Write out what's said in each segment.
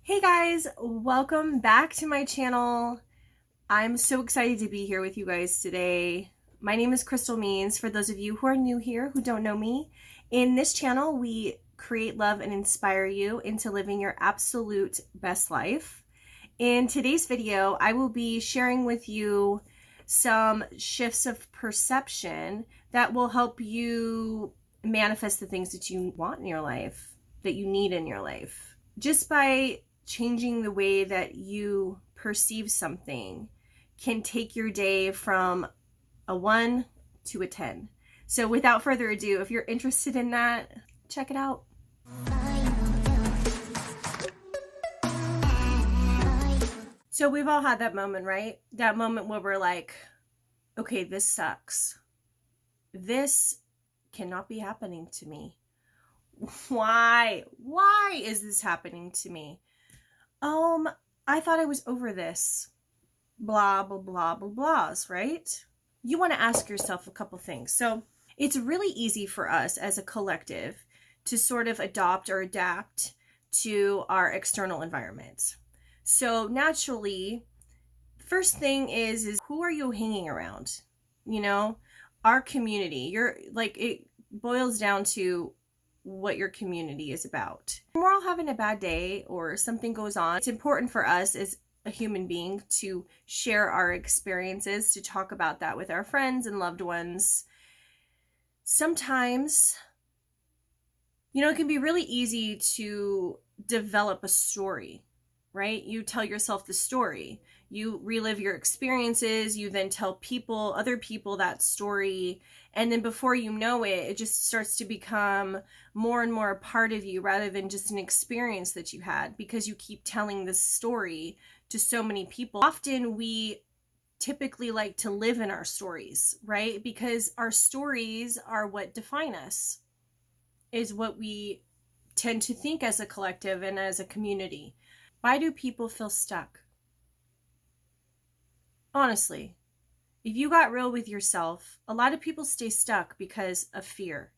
Hey guys, welcome back to my channel. I'm so excited to be here with you guys today. My name is Crystal Means. For those of you who are new here who don't know me, in this channel we create, love, and inspire you into living your absolute best life. In today's video, I will be sharing with you some shifts of perception that will help you manifest the things that you want in your life, that you need in your life. Just by changing the way that you perceive something can take your day from a 1 to a 10. So without further ado, if you're interested in that, check it out. So we've all had that moment, right? That moment where we're like, okay, this sucks. This cannot be happening to me. Why? Why is this happening to me? I thought I was over this. Blah, blah, blah, blah, blahs, right? You want to ask yourself a couple things. So it's really easy for us as a collective to sort of adopt or adapt to our external environments. So naturally, first thing is who are you hanging around? You know, our community. You're like, it boils down to what your community is about. When we're all having a bad day or something goes on, it's important for us as a human being to share our experiences, to talk about that with our friends and loved ones. Sometimes, it can be really easy to develop a story, right? You tell yourself the story. You relive your experiences. You then tell other people that story. And then before you know it, it just starts to become more and more a part of you rather than just an experience that you had, because you keep telling this story to so many people. Often we typically like to live in our stories, right? Because our stories are what define us, is what we tend to think as a collective and as a community. Why do people feel stuck? Honestly, if you got real with yourself, a lot of people stay stuck because of fear.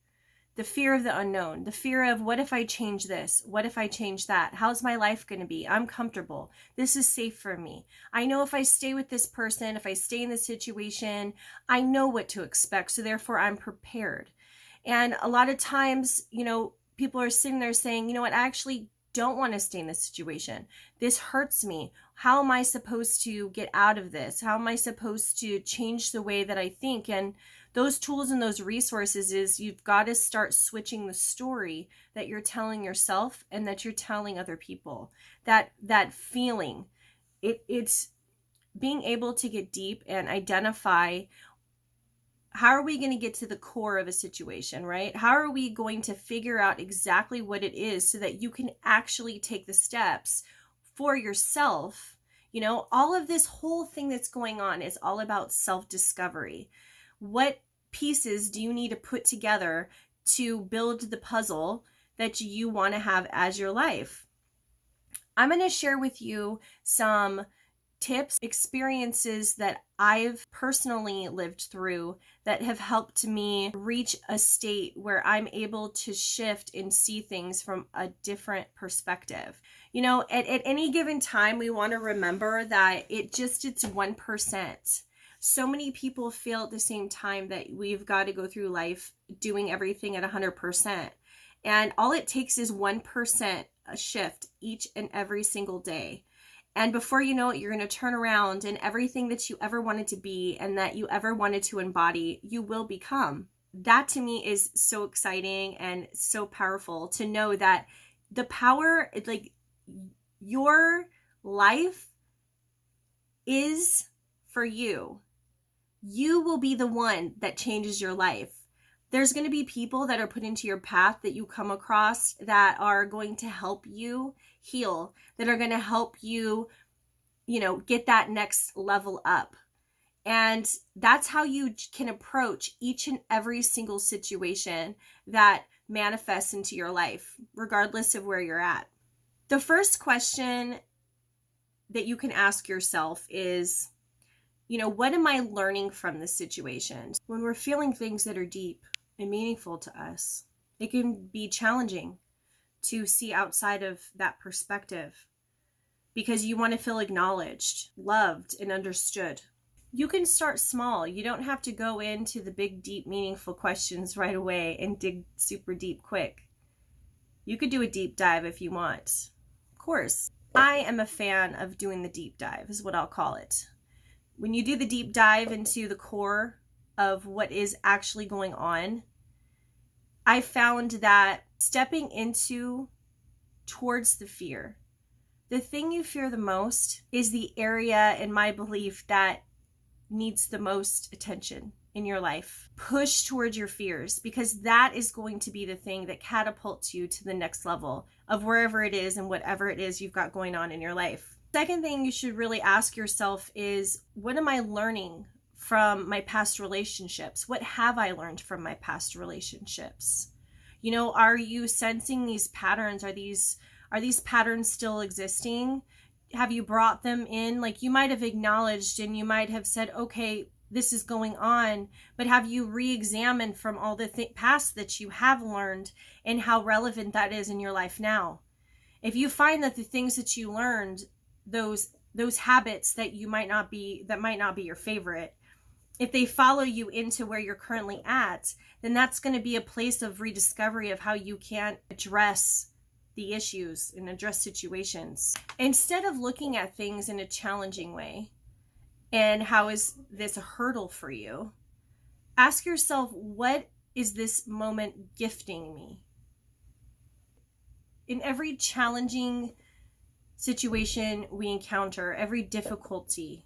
The fear of the unknown, the fear of, what if I change this? What if I change that? How's my life going to be? I'm comfortable. This is safe for me. I know if I stay with this person, if I stay in this situation, I know what to expect. So therefore I'm prepared. And a lot of times, people are sitting there saying, I actually don't want to stay in this situation. This hurts me. How am I supposed to get out of this? How am I supposed to change the way that I think? And those tools and those resources is, you've got to start switching the story that you're telling yourself and that you're telling other people. That feeling, it's being able to get deep and identify, how are we going to get to the core of a situation, right? How are we going to figure out exactly what it is so that you can actually take the steps for yourself? All of this whole thing that's going on is all about self-discovery. What pieces do you need to put together to build the puzzle that you want to have as your life? I'm going to share with you some tips, experiences that I've personally lived through that have helped me reach a state where I'm able to shift and see things from a different perspective. At any given time, we want to remember that it's 1%. So many people feel at the same time that we've got to go through life doing everything at 100%. And all it takes is 1% a shift each and every single day. And before you know it, you're going to turn around, and everything that you ever wanted to be and that you ever wanted to embody, you will become. That to me is so exciting and so powerful to know that the power, like, your life is for you. You will be the one that changes your life. There's going to be people that are put into your path that you come across that are going to help you heal, that are going to help you, get that next level up. And that's how you can approach each and every single situation that manifests into your life, regardless of where you're at. The first question that you can ask yourself is, what am I learning from this situation? When we're feeling things that are deep and meaningful to us, it can be challenging to see outside of that perspective. because you want to feel acknowledged, loved, and understood. You can start small. You don't have to go into the big, deep, meaningful questions right away and dig super deep quick. You could do a deep dive if you want. Of course, I am a fan of doing the deep dive, is what I'll call it. When you do the deep dive into the core of what is actually going on, I found that stepping into towards the fear, the thing you fear the most is the area, in my belief, that needs the most attention in your life. Push towards your fears, because that is going to be the thing that catapults you to the next level of wherever it is and whatever it is you've got going on in your life. Second thing you should really ask yourself is, what am I learning from my past relationships? What have I learned from my past relationships? You know, are you sensing these patterns? Are these patterns still existing? Have you brought them in? Like, you might have acknowledged and you might have said, okay, this is going on, but have you re-examined from all the past that you have learned and how relevant that is in your life now? If you find that the things that you learned, those habits that might not be your favorite, if they follow you into where you're currently at, then that's going to be a place of rediscovery of how you can address the issues and address situations. Instead of looking at things in a challenging way, and how is this a hurdle for you, ask yourself, what is this moment gifting me? In every challenging situation we encounter, every difficulty,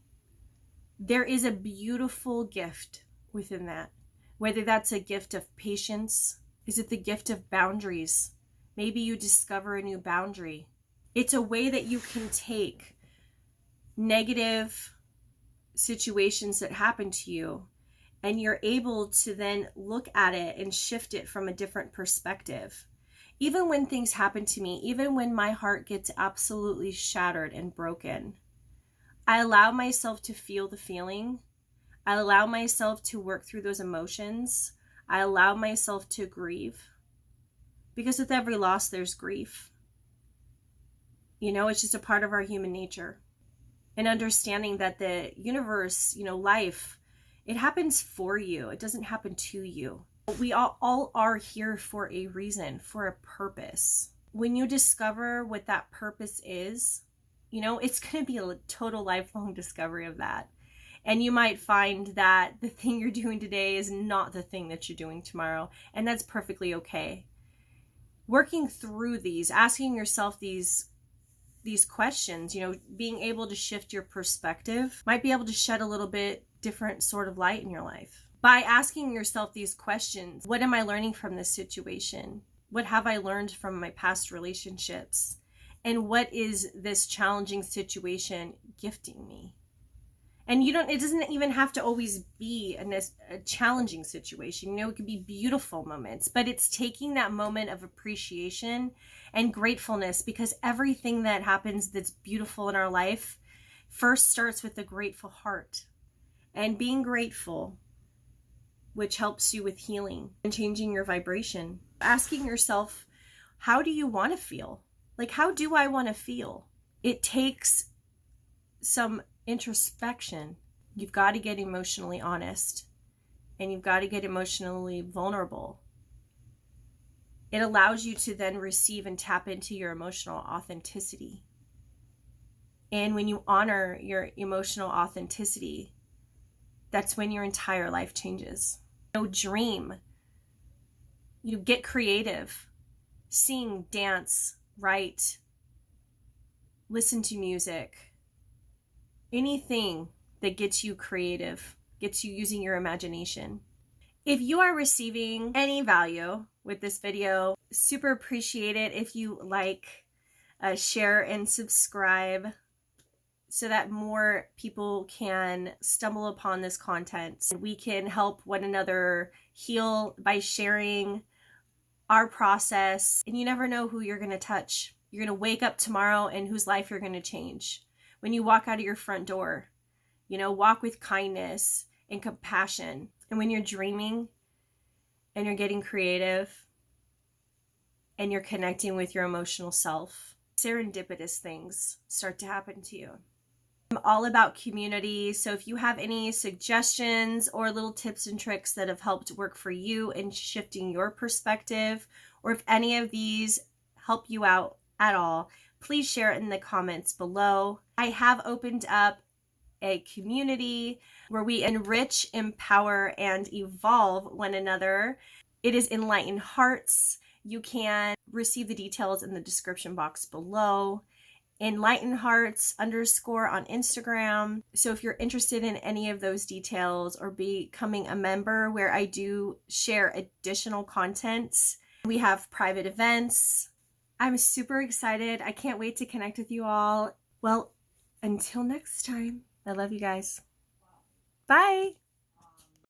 there is a beautiful gift within that. Whether that's a gift of patience, is it the gift of boundaries? Maybe you discover a new boundary. It's a way that you can take negative situations that happen to you, and you're able to then look at it and shift it from a different perspective. Even when things happen to me, even when my heart gets absolutely shattered and broken, I allow myself to feel the feeling. I allow myself to work through those emotions. I allow myself to grieve. Because with every loss, there's grief. You know, it's just a part of our human nature. And understanding that the universe, you know, life, it happens for you. It doesn't happen to you. We all are here for a reason, for a purpose. When you discover what that purpose is, you know, it's going to be a total lifelong discovery of that. And you might find that the thing you're doing today is not the thing that you're doing tomorrow. And that's perfectly okay. Working through these, asking yourself these questions, you know, being able to shift your perspective might be able to shed a little bit different sort of light in your life. By asking yourself these questions, what am I learning from this situation? What have I learned from my past relationships? And what is this challenging situation gifting me? And it doesn't even have to always be a challenging situation. You know, it could be beautiful moments, but it's taking that moment of appreciation and gratefulness, because everything that happens that's beautiful in our life first starts with a grateful heart. And being grateful, which helps you with healing and changing your vibration. Asking yourself, how do you want to feel? Like, how do I want to feel? It takes some introspection. You've got to get emotionally honest, and you've got to get emotionally vulnerable. It allows you to then receive and tap into your emotional authenticity. And when you honor your emotional authenticity, that's when your entire life changes. You know, dream. You know, get creative. Sing, dance, write, listen to music. Anything that gets you creative, gets you using your imagination. If you are receiving any value with this video, super appreciate it if you like, share, and subscribe so that more people can stumble upon this content. We can help one another heal by sharing our process. And you never know who you're going to touch. You're going to wake up tomorrow and whose life you're going to change. When you walk out of your front door, you know, walk with kindness and compassion. And when you're dreaming and you're getting creative and you're connecting with your emotional self, serendipitous things start to happen to you. I'm all about community, so if you have any suggestions or little tips and tricks that have helped work for you in shifting your perspective, or if any of these help you out at all, please share it in the comments below. I have opened up a community where we enrich, empower, and evolve one another. It is Enlightened Hearts. You can receive the details in the description box below. Enlightened Hearts _ on Instagram. So if you're interested in any of those details or becoming a member, where I do share additional content, we have private events. I'm super excited. I can't wait to connect with you all. Well, until next time, I love you guys. Bye.